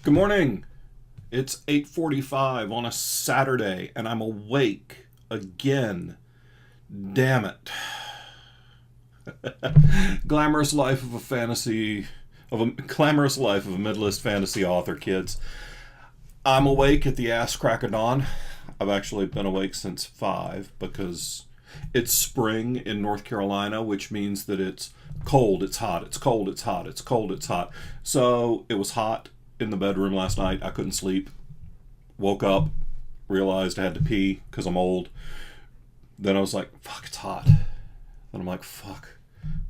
Good morning. It's 8:45 on a Saturday and I'm awake again. Damn it. Glamorous life of a mid-list fantasy author, kids. I'm awake at the ass crack of dawn. I've actually been awake since 5 because it's spring in North Carolina, which means that it's cold, it's hot, it's cold, it's hot, it's cold, it's hot. So it was hot in the bedroom last night. I couldn't sleep. Woke up, realized I had to pee because I'm old. Then I was like, fuck, it's hot. Then I'm like, fuck,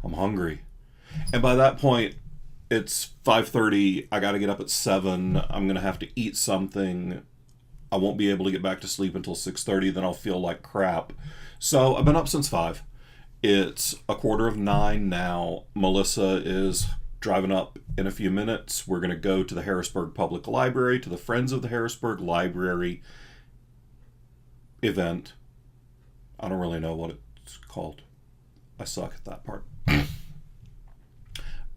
I'm hungry. And by that point, it's 5:30. I got to get up at 7. I'm going to have to eat something. I won't be able to get back to sleep until 6:30. Then I'll feel like crap. So I've been up since 5. It's 8:45 now. Melissa is driving up in a few minutes. We're going to go to the Harrisburg Public Library, to the Friends of the Harrisburg Library event. I don't really know what it's called. I suck at that part.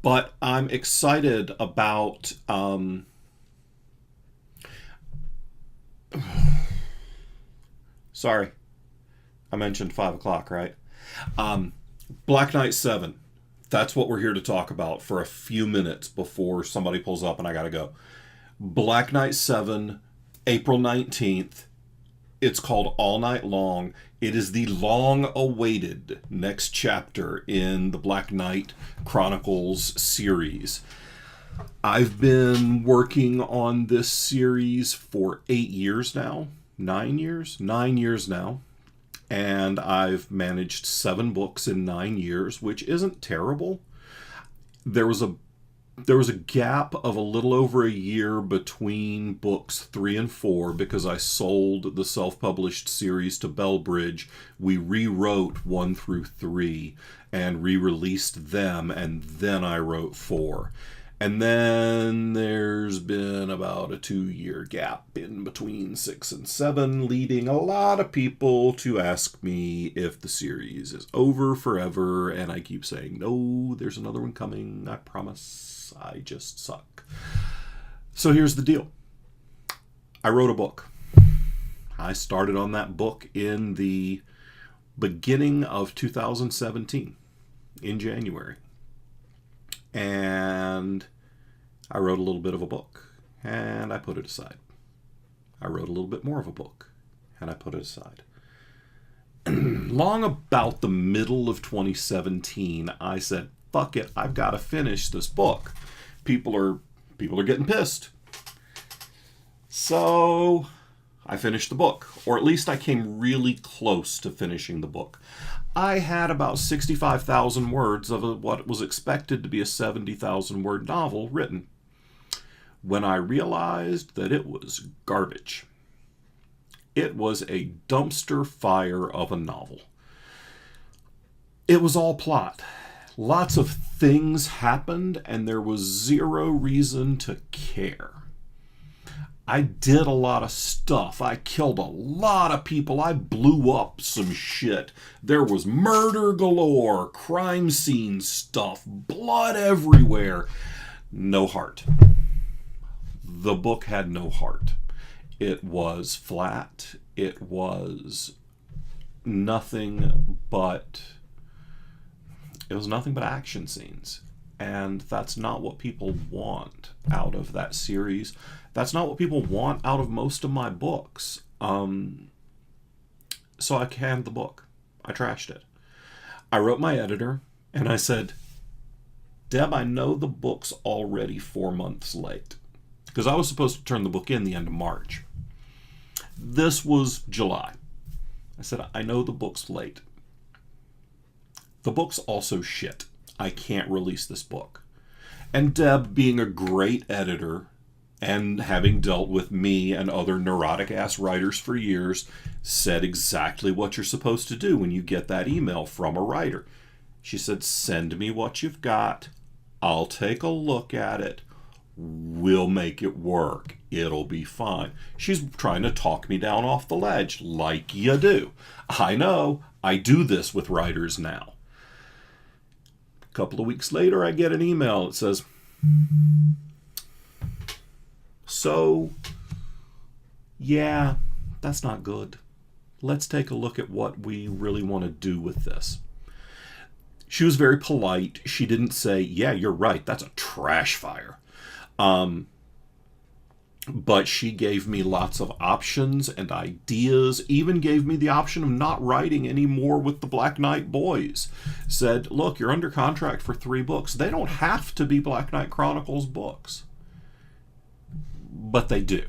But I'm excited about sorry, I mentioned 5 o'clock, right? Black Knight 7. That's what we're here to talk about for a few minutes before somebody pulls up and I gotta go. Black Knight 7, April 19th. It's called All Night Long. It is the long-awaited next chapter in the Black Knight Chronicles series. I've been working on this series for 8 years now. 9 years? 9 years now. And I've managed 7 books in 9 years, which isn't terrible. There was a gap of a little over a year between books 3 and 4 because I sold the self-published series to Bellbridge. We rewrote 1 through 3 and re-released them, and then I wrote 4. And then there's been about a 2-year gap in between 6 and 7, leading a lot of people to ask me if the series is over forever, and I keep saying, no, there's another one coming, I promise. I just suck. So here's the deal. I wrote a book. I started on that book in the beginning of 2017, in January. And I wrote a little bit of a book, and I put it aside. I wrote a little bit more of a book, and I put it aside. Long about the middle of 2017, I said, fuck it, I've got to finish this book. People are getting pissed. So I finished the book, or at least I came really close to finishing the book. I had about 65,000 words of what was expected to be a 70,000 word novel written when I realized that it was garbage. It was a dumpster fire of a novel. It was all plot. Lots of things happened, and there was zero reason to care. I did a lot of stuff. I killed a lot of people. I blew up some shit. There was murder galore, crime scene stuff, blood everywhere. No heart. The book had no heart. It was flat. It was nothing but action scenes. And that's not what people want out of that series. That's not what people want out of most of my books. So I canned the book. I trashed it. I wrote my editor, and I said, Deb, I know the book's already 4 months late. Because I was supposed to turn the book in the end of March. This was July. I said, I know the book's late. The book's also shit. I can't release this book. And Deb, being a great editor, and having dealt with me and other neurotic-ass writers for years, said exactly what you're supposed to do when you get that email from a writer. She said, send me what you've got. I'll take a look at it. We'll make it work. It'll be fine. She's trying to talk me down off the ledge, like you do. I know. I do this with writers now. A couple of weeks later, I get an email that says, So, yeah, that's not good. Let's take a look at what we really want to do with this. She was very polite. She didn't say, yeah, you're right, that's a trash fire. But she gave me lots of options and ideas, even gave me the option of not writing anymore with the Black Knight boys. Said, look, you're under contract for 3 books. They don't have to be Black Knight Chronicles books. But they do.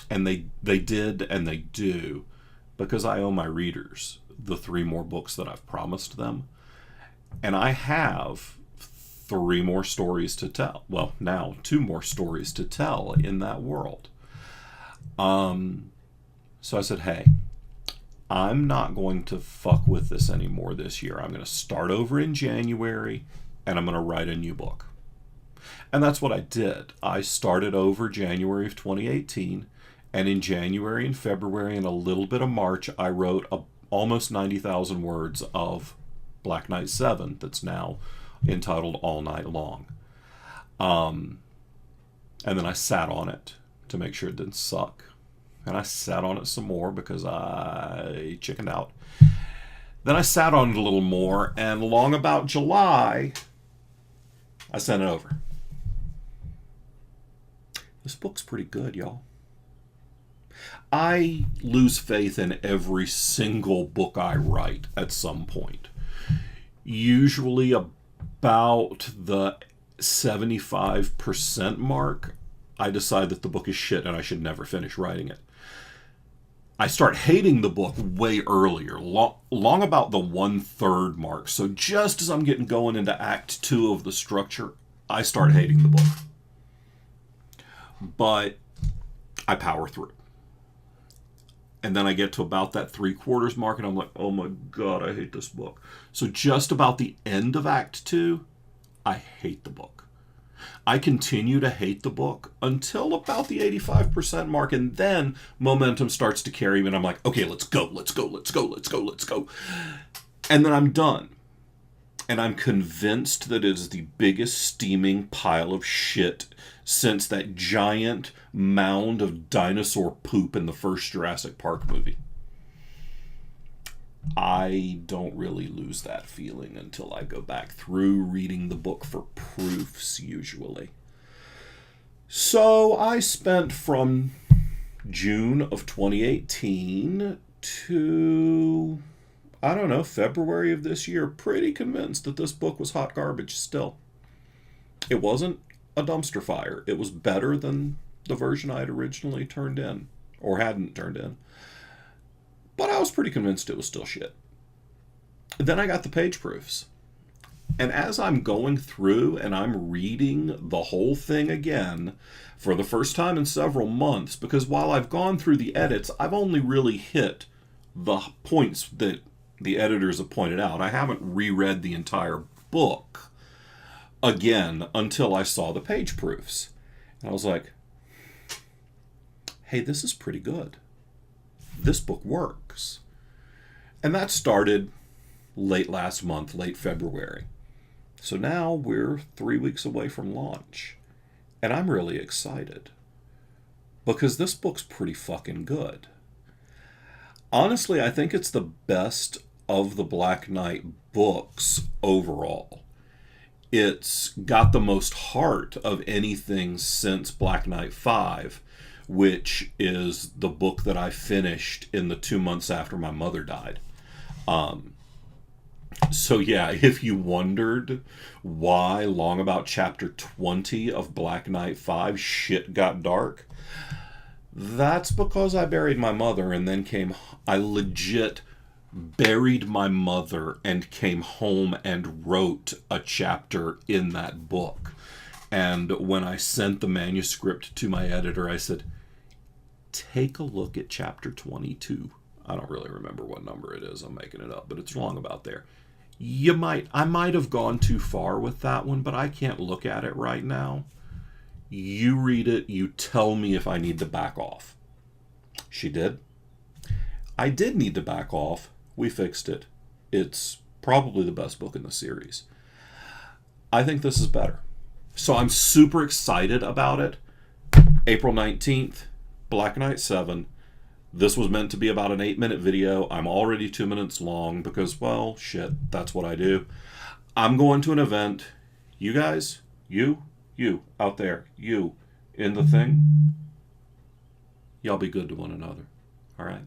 And they did and they do, because I owe my readers the 3 more books that I've promised them. And I have 3 more stories to tell. Well, now 2 more stories to tell in that world. So I said, hey, I'm not going to fuck with this anymore this year. I'm going to start over in January, and I'm going to write a new book. And that's what I did. I started over January of 2018, and in January and February and a little bit of March, I wrote almost 90,000 words of Black Knight 7 that's now entitled All Night Long. And then I sat on it to make sure it didn't suck. And I sat on it some more because I chickened out. Then I sat on it a little more, and along about July, I sent it over. This book's pretty good, y'all. I lose faith in every single book I write at some point. Usually about the 75% mark, I decide that the book is shit and I should never finish writing it. I start hating the book way earlier, long about the 1/3 mark. So just as I'm getting going into Act 2 of the structure, I start hating the book. But I power through. And then I get to about that 3/4 mark, and I'm like, oh my God, I hate this book. So just about the end of Act 2, I hate the book. I continue to hate the book until about the 85% mark, and then momentum starts to carry me, and I'm like, okay, let's go. And then I'm done. And I'm convinced that it is the biggest steaming pile of shit since that giant mound of dinosaur poop in the first Jurassic Park movie. I don't really lose that feeling until I go back through reading the book for proofs, usually. So I spent from June of 2018 to, I don't know, February of this year, pretty convinced that this book was hot garbage still. It wasn't a dumpster fire. It was better than the version I had originally turned in, or hadn't turned in. But I was pretty convinced it was still shit. Then I got the page proofs. And as I'm going through and I'm reading the whole thing again for the first time in several months, because while I've gone through the edits, I've only really hit the points that the editors have pointed out. I haven't reread the entire book again until I saw the page proofs. And I was like, hey, this is pretty good. This book works. And that started late last month, late February. So now we're 3 weeks away from launch. And I'm really excited. Because this book's pretty fucking good. Honestly, I think it's the best of the Black Knight books overall. It's got the most heart of anything since Black Knight 5, which is the book that I finished in the 2 months after my mother died. So yeah, if you wondered why long about chapter 20 of Black Knight 5 shit got dark, that's because I buried my mother and then I legit buried my mother and came home and wrote a chapter in that book. And when I sent the manuscript to my editor, I said, take a look at chapter 22. I don't really remember what number it is. I'm making it up, but it's long about there. I might have gone too far with that one, but I can't look at it right now. You read it, you tell me if I need to back off. She did. I did need to back off. We fixed it. It's probably the best book in the series. I think this is better. So I'm super excited about it. April 19th, Black Knight 7. This was meant to be about an 8-minute video. I'm already 2 minutes long because, well, shit, that's what I do. I'm going to an event. You guys, you out there, you in the thing, y'all be good to one another. All right?